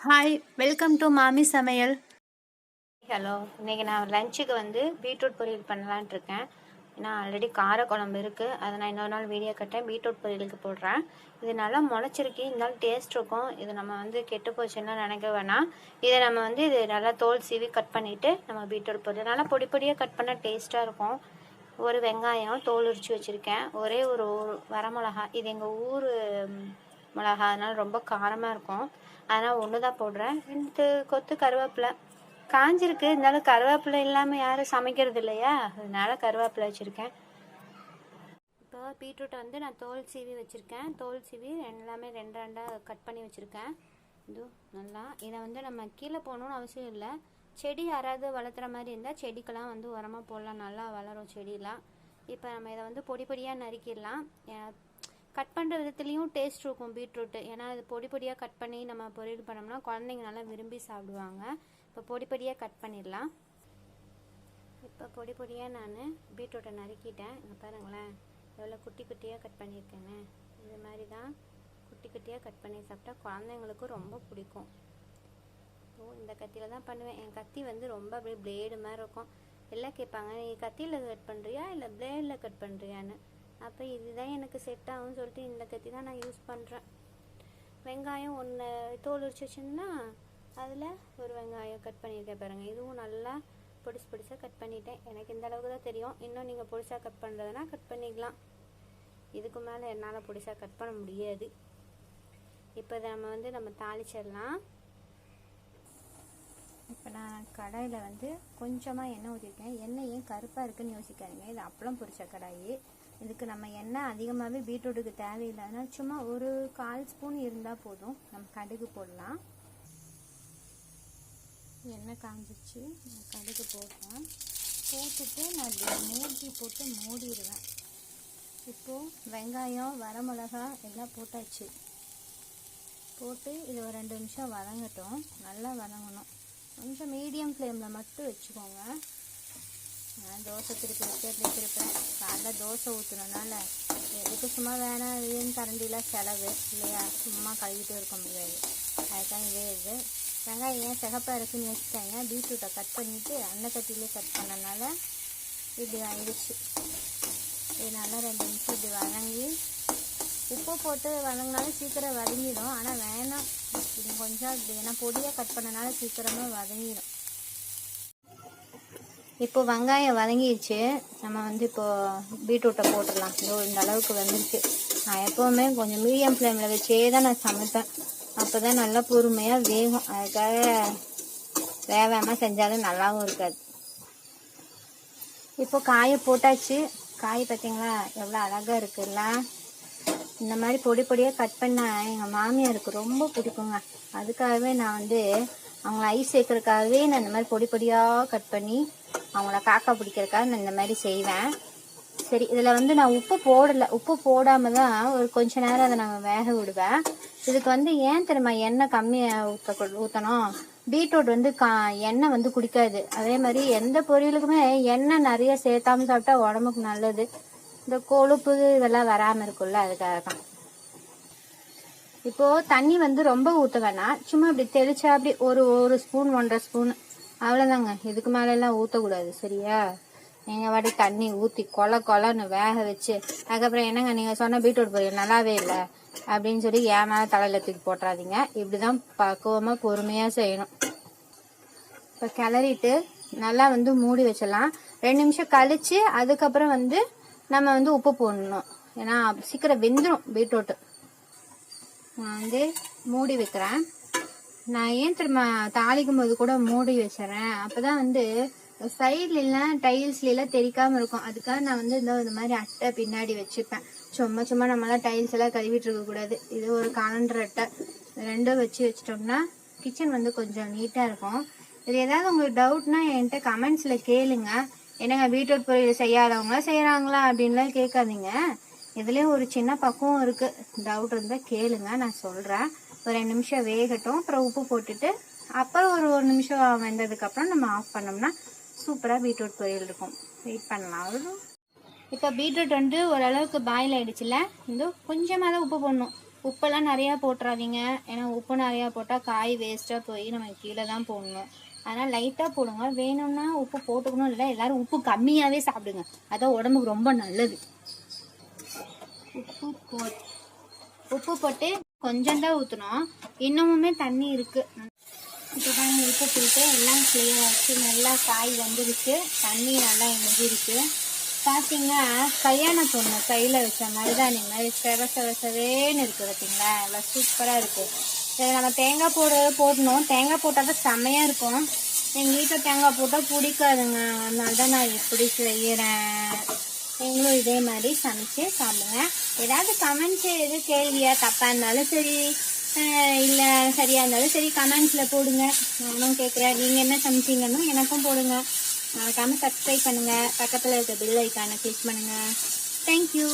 Hi, welcome to மாமி சமையல். Hello, இன்றைக்கி நான் லஞ்சுக்கு பீட்ரூட் பொரியல் பண்ணலான்ட்டு இருக்கேன். ஏன்னா ஆல்ரெடி காரக்குழம்பு இருக்குது, அதை நான் இன்னொரு நாள் வீடியோ கட்டேன். பீட்ரூட் பொரியலுக்கு போடுறேன். இது நல்லா முளைச்சிருக்கு, இருந்தாலும் டேஸ்ட் இருக்கும். இது நம்ம கெட்டு போச்சுன்னா நினைக்க வேணாம். இதை நம்ம இது நல்லா தோல் சீவி கட் பண்ணிவிட்டு நம்ம பீட்ரூட் பொரியல் நல்லா பொடி பொடியாக கட் பண்ணால் டேஸ்ட்டாக இருக்கும். ஒரு வெங்காயம் தோல் உரித்து வச்சுருக்கேன். ஒரே ஒரு வரமிளகா, இது எங்கள் ஊர் மிளகா, அதனால் ரொம்ப காரமாக இருக்கும். அதனால் ஒன்று தான் போடுறேன். 2 கொத்து கருவேப்பிலை காஞ்சிருக்கு, இருந்தாலும் கருவேப்பிலை இல்லாமல் யாரும் சமைக்கிறது இல்லையா, அதனால கருவேப்பிலை வச்சுருக்கேன். இப்போ பீட்ரூட்டை நான் தோல் சீவி வச்சுருக்கேன். தோல் சீவி எல்லாமே 2 கட் பண்ணி வச்சுருக்கேன். இது நல்லா இதை நம்ம கீழே போகணுன்னு அவசியம் இல்லை. செடி யாராவது வளர்த்துற மாதிரி இருந்தால் செடிக்கெல்லாம் உரமாக போடலாம், நல்லா வளரும் செடியெலாம். இப்போ நம்ம இதை பொடி பொடியாக நறுக்கிடலாம். கட் பண்ணுற விதத்துலேயும் டேஸ்ட் இருக்கும் பீட்ரூட்டு. ஏன்னா இது பொடி பொடியாக கட் பண்ணி நம்ம பொரியல் பண்ணோம்னா குழந்தைங்க நல்லா விரும்பி சாப்பிடுவாங்க. இப்போ பொடி பொடியாக கட் பண்ணிடலாம். இப்போ பொடி பொடியாக நான் பீட்ரூட்டை நறுக்கிட்டேன். இங்கே பாருங்களேன், எவ்வளோ குட்டி குட்டியாக கட் பண்ணியிருக்கேன்னு. இது மாதிரி தான் குட்டி குட்டியாக கட் பண்ணி சாப்பிட்டா குழந்தைங்களுக்கும் ரொம்ப பிடிக்கும். இந்த கத்தியில் தான் பண்ணுவேன். என் கத்தி ரொம்ப அப்படியே பிளேடு மாதிரி இருக்கும். எல்லாம் கேட்பாங்க, நீ கத்தியில் கட் பண்ணுறியா இல்லை பிளேடில் கட் பண்ணுறியான்னு. அப்போ இதுதான் எனக்கு செட் ஆகும்னு சொல்லிட்டு இந்த கத்தி தான் நான் யூஸ் பண்ணுறேன். வெங்காயம் 1 தோல் உரிச்சு வச்சுருந்தா அதில் ஒரு வெங்காயம் கட் பண்ணியிருக்கேன் பாருங்கள். இதுவும் நல்லா பொடிசாக கட் பண்ணிட்டேன். எனக்கு இந்த அளவுக்கு தான் தெரியும். இன்னும் நீங்கள் பொடிசாக கட் பண்ணுறதுனா கட் பண்ணிக்கலாம். இதுக்கு மேலே என்னால் பொடிசாக கட் பண்ண முடியாது. இப்போ இதை நம்ம தாளிச்சிடலாம். இப்போ நான் கடாயில் கொஞ்சமாக எண்ணெய் ஊற்றிருக்கேன். எண்ணெய் ஏன் கருப்பாக இருக்குன்னு யோசிக்காதீங்க, இது அப்பளம் பொரிச்ச கடாயி. இதுக்கு நம்ம எண்ணெய் அதிகமாகவே பீட்ரூட்டுக்கு தேவையில்லைன்னா சும்மா ஒரு 1/4 ஸ்பூன் இருந்தால் போதும். நம்ம கடுகு போடலாம். எண்ணெய் காஞ்சிச்சு, நான் கடுகு போடுறேன். போட்டுட்டு நான் மூடி போட்டு மூடிடுவேன். இப்போது வெங்காயம் வரமிளகா எல்லாம் போட்டாச்சு. போட்டு இது ஒரு 2 நிமிஷம் வதங்கட்டும். நல்லா வதங்கணும். கொஞ்சம் மீடியம் ஃப்ளேமில் மட்டும் வச்சுக்கோங்க. நான் தோசை திருப்பி வச்சு அப்படி திருப்பேன். காலைல தோசை ஊற்றுனனால எதுக்கு சும்மா வேணாம் இதுன்னு கரண்டிலாம் செலவு இல்லையா, சும்மா கழுவிட்டு இருக்க முடியாது. அதுதான் இது வெங்காயம் ஏன் சிகப்பாக இருக்குன்னு வச்சுட்டாங்க. பீட்ரூட்டை கட் பண்ணிவிட்டு அந்த கத்திலே கட் பண்ணனால இப்படி ஆயிடுச்சு. இது நல்லா 2 நிமிஷம் இப்படி வதங்கி உப்பு போட்டு வதங்கினாலும் சீக்கிரம் வதங்கிடும். ஆனால் வேணாம், இது கொஞ்சம் இப்படி ஏன்னா பொடியாக கட் பண்ணனால சீக்கிரமாக வதங்கிடும். இப்போ வெங்காயம் வதங்கிடுச்சு. நம்ம இப்போது பீட்ரூட்டை போட்டுடலாம். இந்த அளவுக்கு வந்துருச்சு. நான் எப்போவுமே கொஞ்சம் மீடியம் ஃப்ளேமில் வச்சே தான் நான் சமைப்பேன். அப்போ தான் நல்லா பொறுமையாக வேகும். அதுக்காக வேகாமல் செஞ்சாலும் நல்லாவும் இருக்காது. இப்போ காயை போட்டாச்சு. காய் பார்த்தீங்களா எவ்வளோ அழகாக இருக்குல்ல. இந்த மாதிரி பொடி பொடியாக கட் பண்ணால் எங்கள் மாமியாருக்கு ரொம்ப பிடிக்குங்க. அதுக்காகவே நான் அவங்கள ஐஸ் சேர்க்கறதுக்காகவே நான் இந்த மாதிரி பொடி பொடியாக கட் பண்ணி அவங்கள காக்கா பிடிக்கிறதுக்காக நான் இந்த மாதிரி செய்வேன். சரி, இதில் நான் உப்பு போடலை. உப்பு போடாமல் தான் ஒரு கொஞ்ச நேரம் அதை நாங்கள் வேக விடுவேன். இதுக்கு ஏன் தெரியுமா எண்ணெய் கம்மியாக ஊற்றணும். பீட்ரூட் எண்ணெய் குடிக்காது. அதே மாதிரி எந்த பொரியலுக்குமே எண்ணெய் நிறைய சேர்த்தாமல் சாப்பிட்டா உடம்புக்கு நல்லது. இந்த கொழுப்பு இதெல்லாம் வராமல் இருக்கும்ல, அதுக்காக தான். இப்போது தண்ணி ரொம்ப ஊற்ற வேணாம். சும்மா இப்படி தெளிச்சா அப்படி ஒரு ஸ்பூன் 1.5 ஸ்பூன் அவ்வளோதாங்க. இதுக்கு மேலெல்லாம் ஊற்றக்கூடாது, சரியா? நீங்கள் வாட்டி தண்ணி ஊற்றி கொலன்னு வேக வச்சு அதுக்கப்புறம் என்னங்க நீங்கள் சொன்ன பீட்ரூட் பொரியல் நல்லாவே இல்லை அப்படின்னு சொல்லி ஏன் மேலே தலையில் தூக்கி போட்டுறாதீங்க. இப்படி தான் பக்குவமாக பொறுமையாக செய்யணும். இப்போ கிளறிட்டு நல்லா மூடி வச்சிடலாம். 2 நிமிஷம் கழித்து அதுக்கப்புறம் நம்ம உப்பு போடணும். ஏன்னா சீக்கிரம் வெந்துடும் பீட்ரூட்டு. நான் மூடி வைக்கிறேன். நான் ஏன் திரும்ப தாளிக்கும் போது கூட மூடி வச்சிடறேன். அப்போ தான் சைட்லாம் டைல்ஸ்லாம் தெரிக்காமல் இருக்கும். அதுக்காக நான் இந்த மாதிரி அட்டை பின்னாடி வச்சுப்பேன். சும்மா நம்மளாம் டைல்ஸ் எல்லாம் கழுவிட்டு இருக்கக்கூடாது. இது ஒரு காலண்டர் அட்டை, 2 வச்சிட்டோம்னா கிச்சன் கொஞ்சம் நீட்டாக இருக்கும். இது ஏதாவது உங்களுக்கு டவுட்னா என்கிட்ட கமெண்ட்ஸில் கேளுங்க. என்னங்க பீட்ரூட் பொரியல் செய்யாதவங்க செய்கிறாங்களா அப்படின்லாம் கேட்காதீங்க. இதுலேயும் ஒரு சின்ன பக்குவம் இருக்குது. டவுட் இருந்தால் கேளுங்க, நான் சொல்கிறேன். ஒரு 2 நிமிஷம் வேகட்டும். அப்புறம் உப்பு போட்டுட்டு அப்புறம் ஒரு 1 நிமிஷம் வெந்ததுக்கப்புறம் நம்ம ஆஃப் பண்ணோம்னா சூப்பராக பீட்ரூட் பொரியல் இருக்கும். வெயிட் பண்ணலாம். இப்போ பீட்ரூட் ஓரளவுக்கு பாயில் ஆகிடுச்சுல. கொஞ்சமாக தான் உப்பு போடணும். உப்பெல்லாம் நிறையா போட்டுறாதீங்க, ஏன்னா உப்பு நிறையா போட்டால் காய் வேஸ்ட்டாக போய் நம்ம கீழே தான் போடணும். அதனால் லைட்டாக போடுங்க. வேணும்னா உப்பு போட்டுக்கணும், இல்லை எல்லோரும் உப்பு கம்மியாகவே சாப்பிடுங்க, அதான் உடம்புக்கு ரொம்ப நல்லது. உப்பு போட்டு கொஞ்சம் தான் ஊற்றணும், இன்னமுமே தண்ணி இருக்குது. இப்போ தான் உப்பு போட்டு எல்லாம் கிளியர் ஆச்சு, நல்லா காய் வந்துருச்சு, தண்ணி நல்லா இஞ்சிருக்கு. பார்த்தீங்கன்னா கல்யாண பொண்ணு கையில் வச்ச மருதாணி மாதிரி செவேன்னு இருக்குது பார்த்தீங்களா, நல்லா சூப்பராக இருக்குது. இதை நம்ம தேங்காய் போடணும், தேங்காய் போட்டால் தான் செம்மையாக இருக்கும். எங்கள் வீட்டில் தேங்காய் போட்டால் பிடிக்காதுங்க, அதனால தான் நான் இப்படி செய்கிறேன். நீங்களும் இதே மாதிரி சமைச்சு சாப்பிடுங்க. ஏதாவது கமெண்ட்ஸ் எது கேள்வியா தப்பாக இருந்தாலும் சரி, இல்லை சரியாக இருந்தாலும் சரி கமெண்ட்ஸில் போடுங்க, நானும் கேட்குறேன். நீங்கள் என்ன சமைச்சிங்கன்னு எனக்கும் போடுங்க. மறக்காமல் சப்ஸ்கிரைப் பண்ணுங்கள், பக்கத்தில் இருக்க பெல் ஐக்கானை கிளிக் பண்ணுங்கள். தேங்க்யூ.